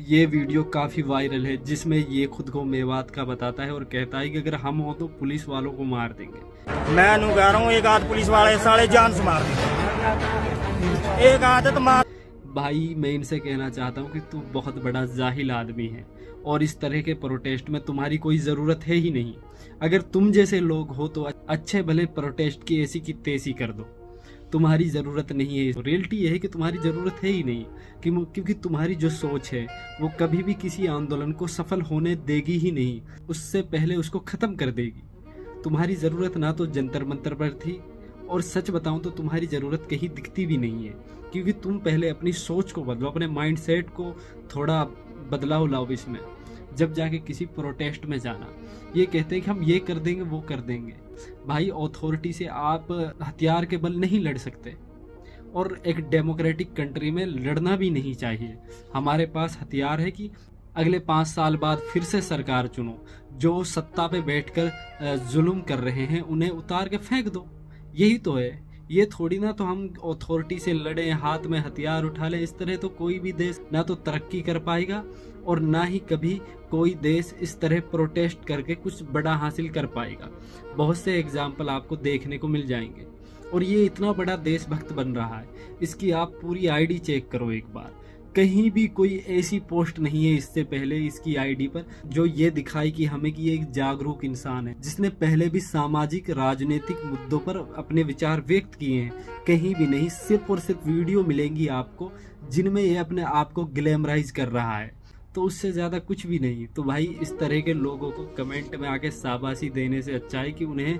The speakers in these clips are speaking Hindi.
ये वीडियो काफ़ी वायरल है जिसमें ये खुद को मेवात का बताता है और कहता है कि अगर हम हो तो पुलिस वालों को मार देंगे। मैं अनु कह रहा हूँ एक आध पुलिस वाले साले जान से मार देंगे, एक आध तो मार। भाई मैं इनसे कहना चाहता हूँ कि तू बहुत बड़ा जाहिल आदमी है और इस तरह के प्रोटेस्ट में तुम्हारी कोई ज़रूरत है ही नहीं। अगर तुम जैसे लोग हो तो अच्छे भले प्रोटेस्ट की ऐसी की तैसी कर दो, तुम्हारी ज़रूरत नहीं है। रियलिटी ये है कि तुम्हारी ज़रूरत है ही नहीं, क्योंकि तुम्हारी जो सोच है वो कभी भी किसी आंदोलन को सफल होने देगी ही नहीं, उससे पहले उसको ख़त्म कर देगी। तुम्हारी ज़रूरत ना तो जंतर मंतर पर थी, और सच बताऊं तो तुम्हारी ज़रूरत कहीं दिखती भी नहीं है, क्योंकि तुम पहले अपनी सोच को बदलो, अपने माइंडसेट को थोड़ा बदलाव लाओ इसमें, जब जाके किसी प्रोटेस्ट में जाना। ये कहते हैं कि हम ये कर देंगे वो कर देंगे। भाई अथॉरिटी से आप हथियार के बल नहीं लड़ सकते, और एक डेमोक्रेटिक कंट्री में लड़ना भी नहीं चाहिए। हमारे पास हथियार है कि अगले 5 साल बाद फिर से सरकार चुनो, जो सत्ता पे बैठकर जुल्म कर रहे हैं उन्हें उतार के फेंक दो। यही तो है। ये थोड़ी ना तो हम अथॉरिटी से लड़ें, हाथ में हथियार उठा लें। इस तरह तो कोई भी देश ना तो तरक्की कर पाएगा और ना ही कभी कोई देश इस तरह प्रोटेस्ट करके कुछ बड़ा हासिल कर पाएगा। बहुत से एग्जाम्पल आपको देखने को मिल जाएंगे। और ये इतना बड़ा देशभक्त बन रहा है, इसकी आप पूरी आईडी चेक करो एक बार। कहीं भी कोई ऐसी पोस्ट नहीं है इससे पहले इसकी आईडी पर जो ये दिखाई कि हमें कि ये एक जागरूक इंसान है, जिसने पहले भी सामाजिक राजनीतिक मुद्दों पर अपने विचार व्यक्त किए हैं। कहीं भी नहीं, सिर्फ और सिर्फ वीडियो मिलेंगी आपको जिनमें ये अपने आप को ग्लैमराइज कर रहा है, तो उससे ज़्यादा कुछ भी नहीं। तो भाई इस तरह के लोगों को कमेंट में आके शाबाशी देने से अच्छा है कि उन्हें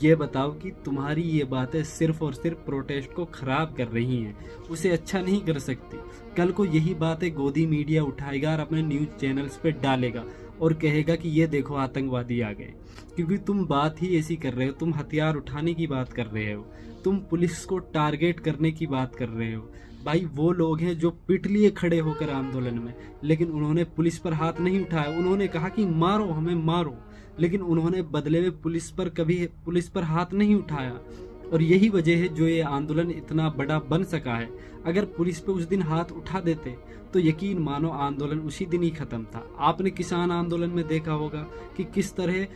ये बताओ कि तुम्हारी ये बातें सिर्फ और सिर्फ प्रोटेस्ट को ख़राब कर रही हैं, उसे अच्छा नहीं कर सकती। कल को यही बातें गोदी मीडिया उठाएगा और अपने न्यूज़ चैनल्स पे डालेगा और कहेगा कि ये देखो आतंकवादी आ गए, क्योंकि तुम बात ही ऐसी कर रहे हो। तुम हथियार उठाने की बात कर रहे हो, तुम पुलिस को टारगेट करने की बात कर रहे हो। भाई वो लोग हैं जो पिट लिए खड़े होकर आंदोलन में, लेकिन उन्होंने पुलिस पर हाथ नहीं उठाया। उन्होंने कहा कि मारो हमें मारो, लेकिन उन्होंने बदले में पुलिस पर हाथ नहीं उठाया। और यही वजह है जो ये आंदोलन इतना बड़ा बन सका है। अगर पुलिस पे उस दिन हाथ उठा देते तो यकीन मानो आंदोलन उसी दिन ही खत्म था। आपने किसान आंदोलन में देखा होगा कि किस तरह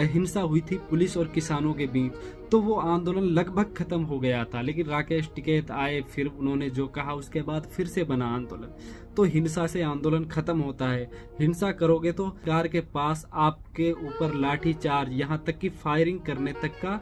हिंसा हुई थी पुलिस और किसानों के बीच, तो वो आंदोलन लगभग खत्म हो गया था। लेकिन राकेश टिकैत आए, फिर उन्होंने जो कहा उसके बाद फिर से बना आंदोलन। तो हिंसा से आंदोलन खत्म होता है। हिंसा करोगे तो सरकार के पास आपके ऊपर लाठी चार्ज, यहाँ तक कि फायरिंग करने तक का